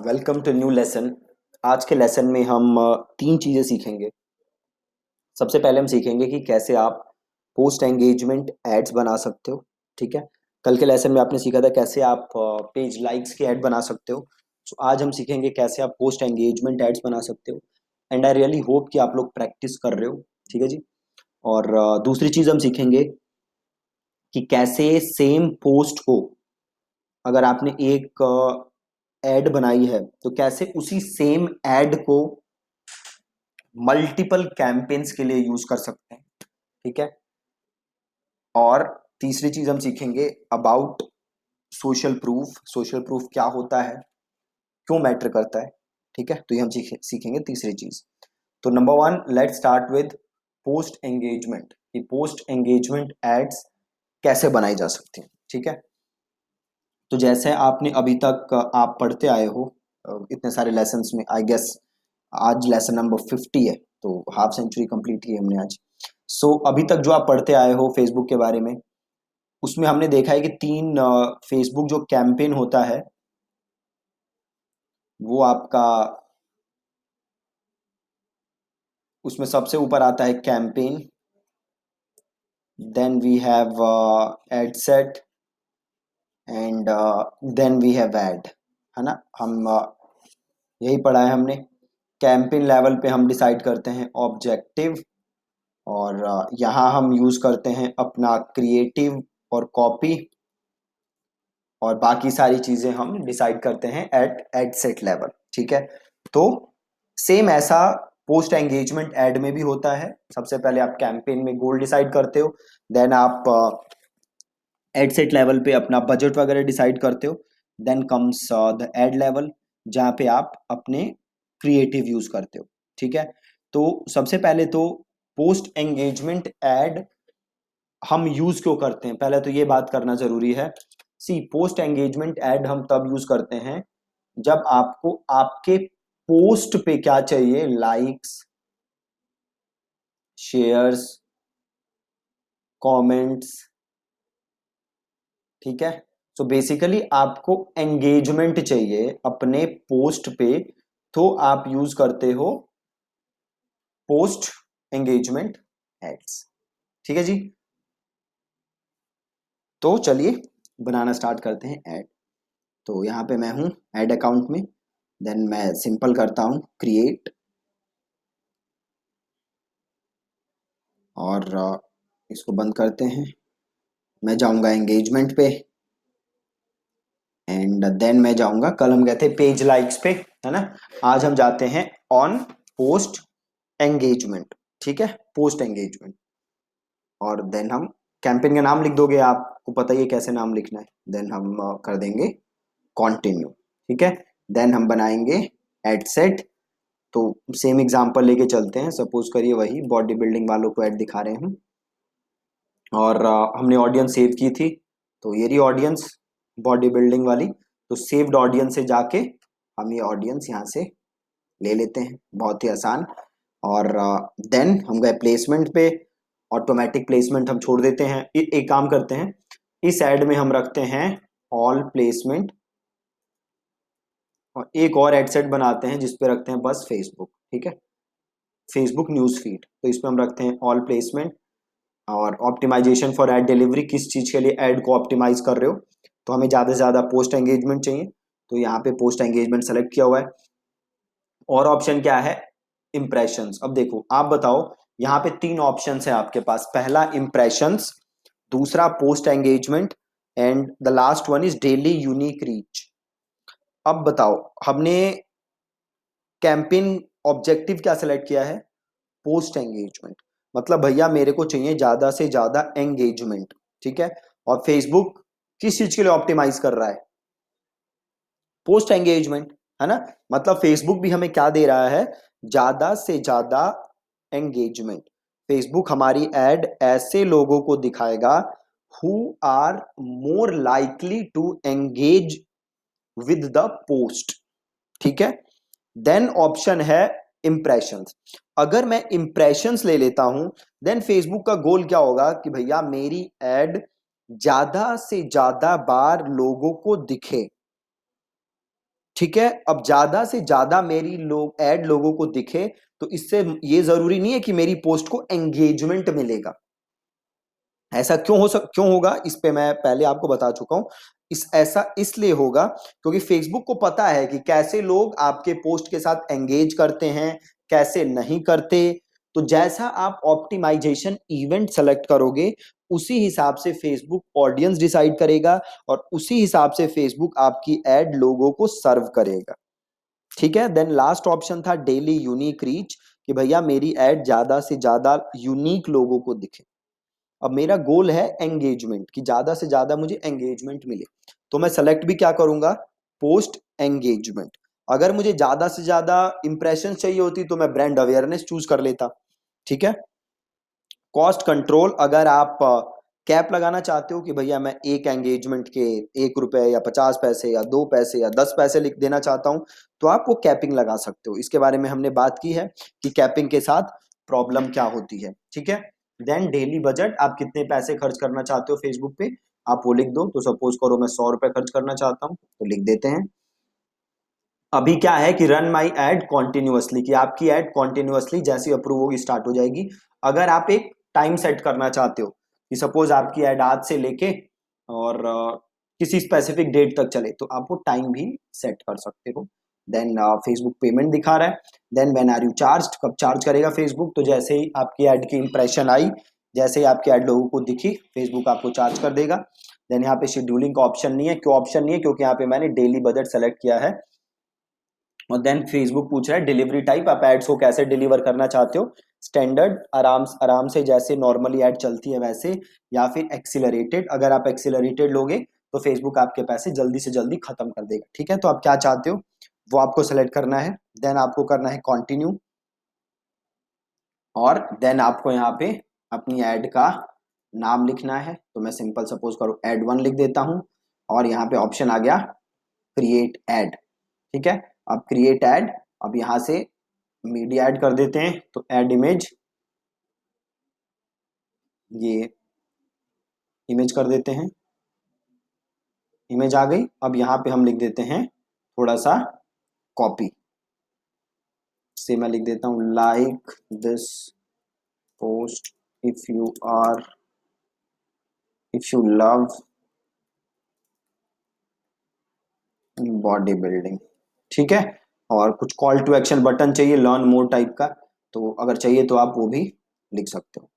Welcome to new lesson. आज के lesson में हम तीन चीज़ें सीखेंगे। सबसे पहले हम सीखेंगे कि कैसे आप पोस्ट एंगेजमेंट एड्स बना सकते हो। ठीक है। कल के लेसन में आपने सीखा था कैसे आप पेज लाइक्स के ऐड बना सकते हो। तो आज हम सीखेंगे कैसे आप पोस्ट एंगेजमेंट एड्स बना सकते हो। एंड आई रियली होप कि आप लोग प्रैक्टिस कर रहे हो। ठीक है जी। और दूसरी चीज़ हम सीखेंगे कि कैसे सेम पोस्ट को, अगर आपने एक एड बनाई है तो कैसे उसी सेम एड को मल्टीपल कैंपेन्स के लिए यूज कर सकते हैं। ठीक है। और तीसरी चीज हम सीखेंगे about social proof. Social proof क्या होता है, क्यों मैटर करता है। ठीक है। तो ये हम सीखेंगे तीसरी चीज। तो number one, let's start with post engagement कि पोस्ट एंगेजमेंट एड्स कैसे बनाई जा सकती हैं। ठीक है। तो जैसे आपने अभी तक आप पढ़ते आए हो इतने सारे लेसन्स में, आई गेस आज लेसन नंबर 50 है, तो हाफ सेंचुरी कंप्लीट की हमने आज। अभी तक जो आप पढ़ते आए हो फेसबुक के बारे में, उसमें हमने देखा है कि तीन फेसबुक जो कैंपेन होता है वो आपका, उसमें सबसे ऊपर आता है campaign, then we have ad set and then we have ad. है ना। हम यही पढ़ा है हमने। कैंपेन लेवल पे हम डिसाइड करते हैं ऑब्जेक्टिव, और यहाँ हम यूज करते हैं अपना क्रिएटिव और कॉपी, और बाकी सारी चीजें हम डिसाइड करते हैं एट एड सेट लेवल। ठीक है। तो सेम ऐसा पोस्ट एंगेजमेंट एड में भी होता है। सबसे पहले आप कैंपेन में गोल डिसाइड करते हो, देन आप एड सेट लेवल पे अपना बजट वगैरह डिसाइड करते हो, then comes the ad level जहाँ पे आप अपने क्रिएटिव यूज करते हो। ठीक है। तो सबसे पहले तो पोस्ट एंगेजमेंट एड हम यूज क्यों करते हैं, पहले तो ये बात करना जरूरी है। सी, पोस्ट एंगेजमेंट एड हम तब यूज करते हैं जब आपको आपके पोस्ट पे क्या चाहिए, लाइक्स, शेयर्स, कमेंट्स। ठीक है। सो बेसिकली आपको एंगेजमेंट चाहिए अपने पोस्ट पे, तो आप यूज करते हो पोस्ट एंगेजमेंट एड्स। ठीक है जी। तो चलिए बनाना स्टार्ट करते हैं ऐड। तो यहाँ पे मैं हूँ ऐड अकाउंट में, देन मैं सिंपल करता हूँ क्रिएट, और इसको बंद करते हैं। मैं जाऊंगा एंगेजमेंट पे, एंड देन मैं जाऊंगा, कल हम गए थे पेज लाइक्स पे, है ना। आज हम जाते हैं ऑन पोस्ट एंगेजमेंट। ठीक है। पोस्ट एंगेजमेंट, और देन हम कैंपेन का नाम लिख दोगे, आपको पता ही है कैसे नाम लिखना है। देन हम कर देंगे कंटिन्यू। ठीक है। देन हम बनाएंगे एड सेट। तो सेम एग्जांपल लेके चलते हैं। सपोज करिए वही बॉडी बिल्डिंग वालों को ऐड दिखा रहे हैं, और हमने ऑडियंस सेव की थी, तो ये रही ऑडियंस बॉडी बिल्डिंग वाली। तो सेव्ड ऑडियंस से जाके हम ये ऑडियंस यहाँ से ले लेते हैं, बहुत ही आसान। और देन हम गए प्लेसमेंट पे, ऑटोमेटिक प्लेसमेंट हम छोड़ देते हैं। एक काम करते हैं, इस ऐड में हम रखते हैं ऑल प्लेसमेंट, और एक और एड सेट बनाते हैं जिसपे रखते हैं बस फेसबुक। ठीक है। फेसबुक न्यूज फीड, तो इसमें हम रखते हैं ऑल प्लेसमेंट। और ऑप्टिमाइजेशन फॉर एड डिलीवरी, किस चीज के लिए एड को ऑप्टिमाइज कर रहे हो, तो हमें ज्यादा से ज्यादा पोस्ट एंगेजमेंट चाहिए, तो यहाँ पे पोस्ट एंगेजमेंट सेलेक्ट किया हुआ है। और ऑप्शन क्या है, इंप्रेशंस। अब देखो आप बताओ, यहाँ पे तीन ऑप्शंस है आपके पास। पहला इंप्रेशंस, दूसरा post engagement, and the last one is daily unique reach. अब बताओ, हमने कैंपेन ऑब्जेक्टिव क्या सेलेक्ट किया है, पोस्ट एंगेजमेंट। मतलब भैया मेरे को चाहिए ज्यादा से ज्यादा एंगेजमेंट। ठीक है। और फेसबुक किस चीज के लिए ऑप्टिमाइज कर रहा है, पोस्ट एंगेजमेंट, है ना। मतलब फेसबुक भी हमें क्या दे रहा है, ज्यादा से ज्यादा एंगेजमेंट। फेसबुक हमारी एड ऐसे लोगों को दिखाएगा who are more likely to engage with the post. ठीक है। देन ऑप्शन है इंप्रेशंस। अगर मैं इंप्रेशंस ले लेता हूं, देन फेसबुक का गोल क्या होगा कि भैया मेरी एड ज्यादा से ज्यादा बार लोगों को दिखे। ठीक है, अब ज्यादा से ज्यादा मेरी ऐड लोगों को दिखे, तो इससे ये जरूरी नहीं है कि मेरी पोस्ट को एंगेजमेंट मिलेगा। ऐसा क्यों होगा, इस पे मैं पहले आपको बता चुका हूं। ऐसा इसलिए होगा क्योंकि फेसबुक को पता है कि कैसे लोग आपके पोस्ट के साथ एंगेज करते हैं, कैसे नहीं करते। तो जैसा आप ऑप्टिमाइजेशन इवेंट सेलेक्ट करोगे, उसी हिसाब से फेसबुक ऑडियंस डिसाइड करेगा, और उसी हिसाब से फेसबुक आपकी एड लोगों को सर्व करेगा। ठीक है, देन लास्ट ऑप्शन था डेली यूनिक रीच, कि भैया मेरी एड ज्यादा से ज्यादा यूनिक लोगों को दिखे। अब मेरा गोल है एंगेजमेंट, कि ज्यादा से ज्यादा मुझे एंगेजमेंट मिले, तो मैं सेलेक्ट भी क्या करूंगा, पोस्ट एंगेजमेंट। अगर मुझे ज्यादा से ज्यादा इंप्रेशन चाहिए होती तो मैं ब्रांड अवेयरनेस चूज कर लेता। ठीक है, कॉस्ट कंट्रोल, अगर आप कैप लगाना चाहते हो कि भैया मैं एक एंगेजमेंट के 1 रुपए या 50 पैसे या 2 पैसे या 10 पैसे लिख देना चाहता हूं, तो आप वो कैपिंग लगा सकते हो। इसके बारे में हमने बात की है कि कैपिंग के साथ प्रॉब्लम क्या होती है। ठीक है, देन डेली बजट, आप कितने पैसे खर्च करना चाहते हो फेसबुक पे, आप वो लिख दो। तो सपोज करो मैं 100 रुपए खर्च करना चाहता हूँ, तो लिख देते हैं। अभी क्या है कि रन माई एड कॉन्टिन्यूअसली, कि आपकी एड कॉन्टिन्यूअसली जैसी अप्रूव होगी स्टार्ट हो जाएगी। अगर आप एक टाइम सेट करना चाहते हो कि सपोज आपकी एड आज से लेके और किसी स्पेसिफिक डेट तक चले, तो आप वो टाइम भी सेट कर सकते हो। देन फेसबुक पेमेंट दिखा रहा है। Then when are you charged, कब चार्ज करेगा फेसबुक, तो जैसे ही आपकी एड की इंप्रेशन आई, जैसे ही आपकी एड लोगों को दिखी, फेसबुक आपको चार्ज कर देगा। देन यहाँ पे शेड्यूलिंग का ऑप्शन नहीं है। क्यों ऑप्शन नहीं है, क्योंकि यहाँ पे मैंने डेली बजट सेलेक्ट किया है। और देन फेसबुक पूछ रहा है डिलीवरी टाइप, आप एड्स को कैसे डिलीवर करना चाहते हो, स्टैंडर्ड, आराम से जैसे नॉर्मली एड चलती है वैसे, या फिर एक्सिलरेटेड। अगर आप एक्सिलरेटेड लोगे तो फेसबुक आपके पैसे जल्दी से जल्दी खत्म कर देगा। ठीक है, तो आप क्या चाहते हो वो आपको सेलेक्ट करना है। देन आपको करना है कंटिन्यू, और देन आपको यहाँ पे अपनी एड का नाम लिखना है। तो मैं सिंपल सपोज करो एड 1 लिख देता हूँ, और यहाँ पे ऑप्शन आ गया क्रिएट एड। ठीक है, अब क्रिएट एड, अब यहाँ से मीडिया ऐड कर देते हैं। तो ऐड इमेज, ये इमेज कर देते हैं। इमेज आ गई। अब यहाँ पे हम लिख देते हैं थोड़ा सा कॉपी से, मैं लिख देता हूँ like this post if you are if you love body building. ठीक है, और कुछ कॉल टू एक्शन बटन चाहिए लर्न मोर टाइप का, तो अगर चाहिए तो आप वो भी लिख सकते हो।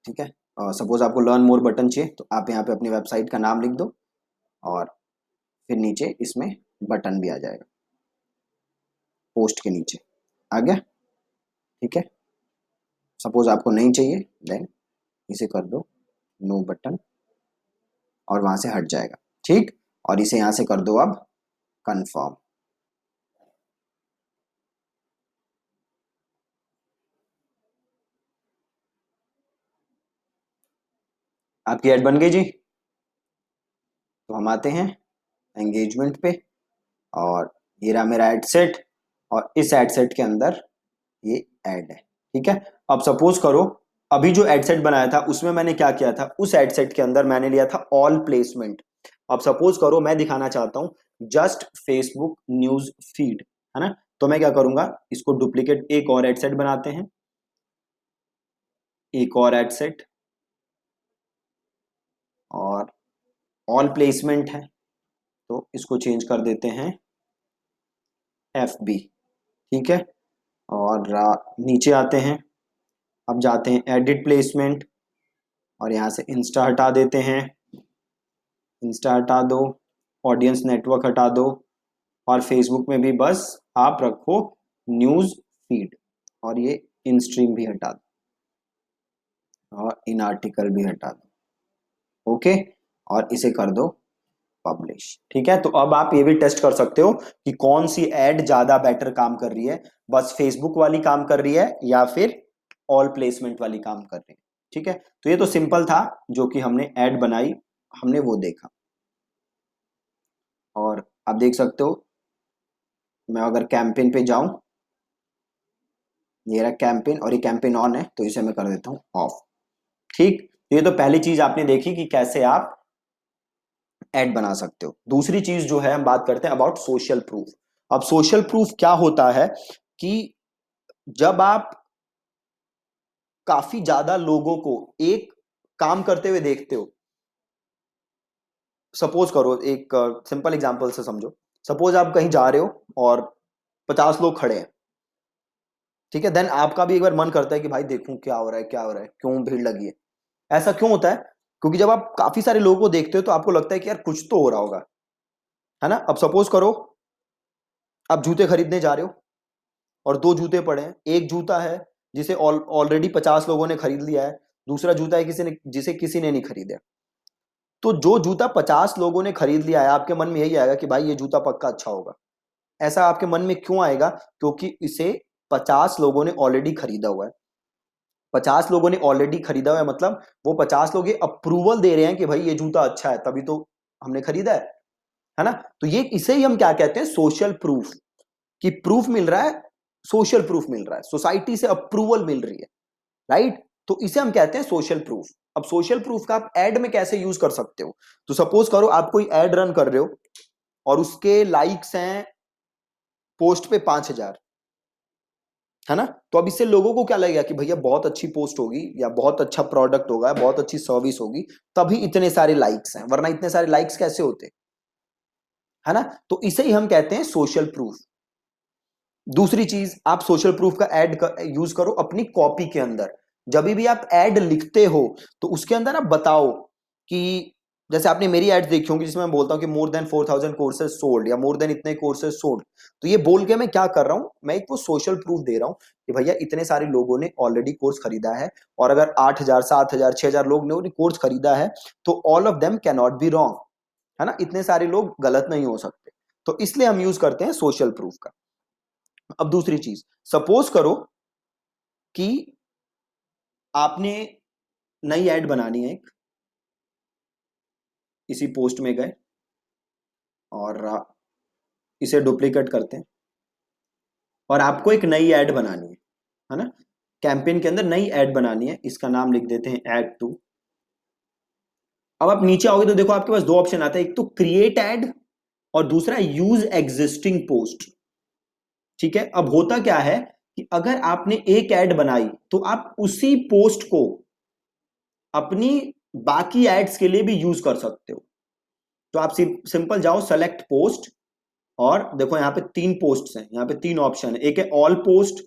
ठीक है, सपोज आपको लर्न मोर बटन चाहिए, तो आप यहाँ पे अपनी वेबसाइट का नाम लिख दो, और फिर नीचे इसमें बटन भी आ जाएगा, पोस्ट के नीचे आ गया। ठीक है, सपोज आपको नहीं चाहिए, देन इसे कर दो नो बटन, और वहां से हट जाएगा। ठीक, और इसे यहां से कर दो अब कंफर्म। आपकी ऐड बन गई जी। तो हम आते हैं एंगेजमेंट पे, और ये रहा मेरा एड सेट, और इस एड सेट के अंदर ये एड है। ठीक है, अब सपोज करो अभी जो एड सेट बनाया था उसमें मैंने क्या किया था, उस एड सेट के अंदर मैंने लिया था ऑल प्लेसमेंट। अब सपोज करो मैं दिखाना चाहता हूं जस्ट फेसबुक न्यूज फीड, है ना, तो मैं क्या करूंगा, इसको डुप्लीकेट एक और एड सेट बनाते हैं, एक और एड सेट, और ऑल प्लेसमेंट है, तो इसको चेंज कर देते हैं एफ बी। ठीक है, और नीचे आते हैं, अब जाते हैं एडिट प्लेसमेंट, और यहाँ से इंस्टा हटा देते हैं, इंस्टा हटा दो, ऑडियंस नेटवर्क हटा दो, और फेसबुक में भी बस आप रखो न्यूज फीड, और ये इन स्ट्रीम भी हटा दो, और इन आर्टिकल भी हटा दो। ओके, और इसे कर दो पब्लिश। ठीक है, तो अब आप ये भी टेस्ट कर सकते हो कि कौन सी एड ज्यादा बेटर काम कर रही है, बस फेसबुक वाली काम कर रही है या फिर ऑल प्लेसमेंट वाली काम कर रही है। ठीक है, तो ये तो सिंपल था, जो कि हमने एड बनाई, हमने वो देखा। और आप देख सकते हो, मैं अगर कैंपेन पे जाऊं, ये रहा कैंपेन, और ये कैंपेन ऑन है, तो इसे मैं कर देता हूं ऑफ। ठीक, ये तो पहली चीज आपने देखी कि कैसे आप ऐड बना सकते हो। दूसरी चीज जो है हम बात करते हैं अबाउट सोशल प्रूफ। अब सोशल प्रूफ क्या होता है कि जब आप काफी ज्यादा लोगों को एक काम करते हुए देखते हो, सपोज करो एक सिंपल एग्जांपल से समझो, सपोज आप कहीं जा रहे हो और 50 लोग खड़े हैं, ठीक है, देन आपका भी एक बार मन करता है कि भाई देखूं क्या हो रहा है, क्या हो रहा है, क्यों भीड़ लगी है। ऐसा क्यों होता है? क्योंकि जब आप काफी सारे लोगों को देखते हो तो आपको लगता है कि यार कुछ तो हो रहा होगा, है ना। अब सपोज करो आप जूते खरीदने जा रहे हो और दो जूते पड़े हैं, एक जूता है जिसे ऑलरेडी 50 लोगों ने खरीद लिया है, दूसरा जूता है किसी ने जिसे किसी ने नहीं खरीदा। तो जो जूता 50 लोगों ने खरीद लिया है, आपके मन में यही आएगा कि भाई ये जूता पक्का अच्छा होगा। ऐसा आपके मन में क्यों आएगा? क्योंकि इसे 50 लोगों ने ऑलरेडी खरीदा हुआ है। 50 लोगों ने ऑलरेडी खरीदा हुआ है मतलब वो 50 लोग ये अप्रूवल दे रहे हैं कि भाई ये जूता अच्छा है, तभी तो हमने खरीदा है ना। तो ये इसे ही हम क्या कहते हैं? Social proof. कि प्रूफ मिल रहा है, सोशल प्रूफ मिल रहा है, सोसाइटी से अप्रूवल मिल रही है, राइट। तो इसे हम कहते हैं सोशल प्रूफ। अब सोशल प्रूफ का आप एड में कैसे यूज कर सकते हो? तो सपोज करो आप कोई एड रन कर रहे हो और उसके लाइक्स हैं पोस्ट पे 5,000, है ना। तो अब इससे लोगों को क्या लगेगा कि भैया बहुत अच्छी पोस्ट होगी या बहुत अच्छा प्रोडक्ट होगा, बहुत अच्छी सर्विस होगी, तभी इतने सारे लाइक्स हैं, वरना इतने सारे लाइक्स कैसे होते, है ना। तो इसे ही हम कहते हैं सोशल प्रूफ। दूसरी चीज, आप सोशल प्रूफ का एड यूज करो अपनी कॉपी के अंदर। जब भी आप एड लिखते हो तो उसके अंदर आप बताओ कि जैसे आपने मेरी एड देखी होंगी जिसमें मैं बोलता हूं कि मोर देन 4,000 कोर्सेज सोल्ड या मोर देन इतने कोर्सेज सोल्ड। तो ये बोल के मैं क्या कर रहा हूं? मैं एक वो सोशल प्रूफ दे रहा हूं कि भैया इतने सारे लोगों ने ऑलरेडी कोर्स खरीदा है, और अगर 8,000 7,000 6,000 लोग ने कोर्स खरीदा है तो all of them can not be wrong, है ना। इतने सारे लोग गलत नहीं हो सकते। तो इसलिए हम यूज करते हैं सोशल प्रूफ का। अब दूसरी चीज, सपोज करो कि आपने नई ऐड बनानी है एक, इसी पोस्ट में गए और इसे डुप्लीकेट करते हैं और आपको एक नई ऐड बनानी है ना। कैंपेन के अंदर नई ऐड बनानी है, इसका नाम लिख देते हैं ऐड टू। अब आप नीचे आओगे तो देखो आपके पास दो ऑप्शन आता है, एक तो क्रिएट ऐड और दूसरा यूज एग्जिस्टिंग पोस्ट। ठीक है, अब होता क्या है कि अगर आपने एक ऐड बनाई तो आप उसी पोस्ट को अपनी बाकी एड्स के लिए भी यूज कर सकते हो। तो आप सिंपल जाओ सेलेक्ट पोस्ट और देखो यहाँ पे तीन पोस्ट हैं, यहाँ पे तीन ऑप्शन है, एक है ऑल पोस्ट,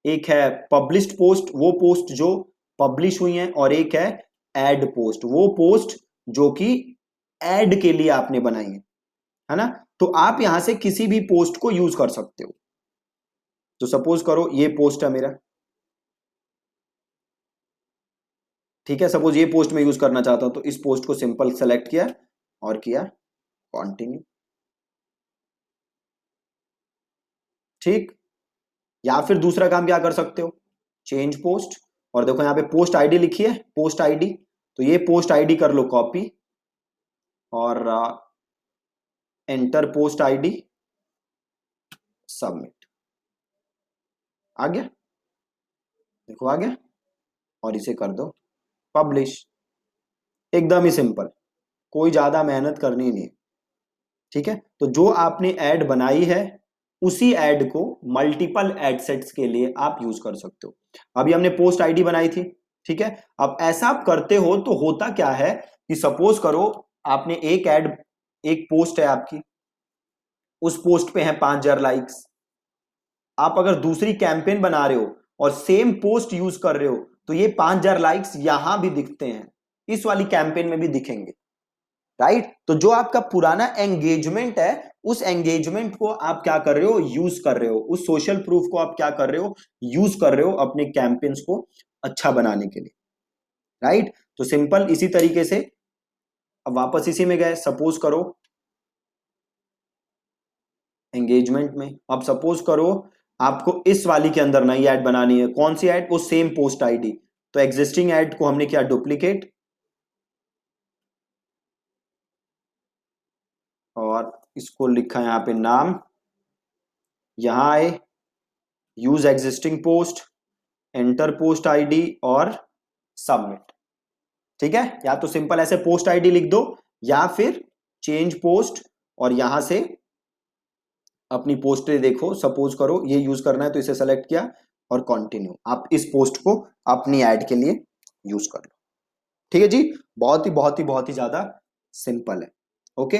एक है पब्लिश्ड पोस्ट वो पोस्ट जो पब्लिश हुई है, और एक है एड पोस्ट वो पोस्ट जो कि एड के लिए आपने बनाई है ना। तो आप यहां से किसी भी पोस्ट को यूज कर सकते हो। तो सपोज करो ये पोस्ट है मेरा, ठीक है, सपोज ये पोस्ट में यूज करना चाहता हूं तो इस पोस्ट को सिंपल सेलेक्ट किया और किया कंटिन्यू, ठीक। या फिर दूसरा काम क्या कर सकते हो, चेंज पोस्ट, और देखो यहाँ पे पोस्ट आईडी लिखी है, पोस्ट आईडी, तो ये पोस्ट आईडी कर लो कॉपी और एंटर पोस्ट आईडी, सबमिट। आ गया, देखो आ गया, और इसे कर दो पब्लिश। एकदम ही सिंपल, कोई ज्यादा मेहनत करनी नहीं, ठीक है। तो जो आपने ऐड बनाई है उसी ऐड को मल्टीपल एड सेट्स के लिए आप यूज कर सकते हो। अभी हमने पोस्ट आईडी बनाई थी, ठीक है। अब ऐसा आप करते हो तो होता क्या है कि सपोज करो आपने एक ऐड, एक पोस्ट है आपकी, उस पोस्ट पे है 5,000 लाइक्स। आप अगर दूसरी कैंपेन बना रहे हो और सेम पोस्ट यूज कर रहे हो तो ये 5,000 लाइक्स यहां भी दिखते हैं, इस वाली कैंपेन में भी दिखेंगे, राइट। तो जो आपका पुराना एंगेजमेंट है उस एंगेजमेंट को आप क्या कर रहे हो, यूज कर रहे हो, उस सोशल प्रूफ को आप क्या कर रहे हो, यूज कर रहे हो अपने कैंपेन्स को अच्छा बनाने के लिए, राइट। तो सिंपल इसी तरीके से अब वापस इसी में गए, सपोज करो एंगेजमेंट में, अब सपोज करो आपको इस वाली के अंदर नई ऐड बनानी है, कौन सी ऐड, वो सेम पोस्ट आईडी। तो एग्जिस्टिंग ऐड को हमने किया डुप्लीकेट और इसको लिखा यहां पे नाम, यहां आए use existing post, enter post ID और सबमिट, ठीक है। या तो सिंपल ऐसे पोस्ट आईडी लिख दो या फिर चेंज पोस्ट, और यहां से अपनी पोस्ट देखो, सपोज करो ये यूज करना है तो इसे सेलेक्ट किया और कंटिन्यू, आप इस पोस्ट को अपनी ऐड के लिए यूज कर लो। ठीक है जी, बहुत ही ज्यादा सिंपल है। Okay,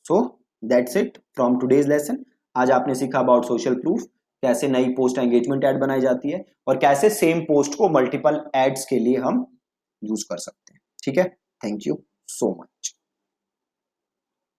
so that's it from today's lesson. आज आपने सीखा अबाउट सोशल प्रूफ, कैसे नई पोस्ट एंगेजमेंट ऐड बनाई जाती है, और कैसे सेम पोस्ट को मल्टीपल एड्स के लिए हम यूज कर सकते हैं। ठीक है, थैंक यू सो मच।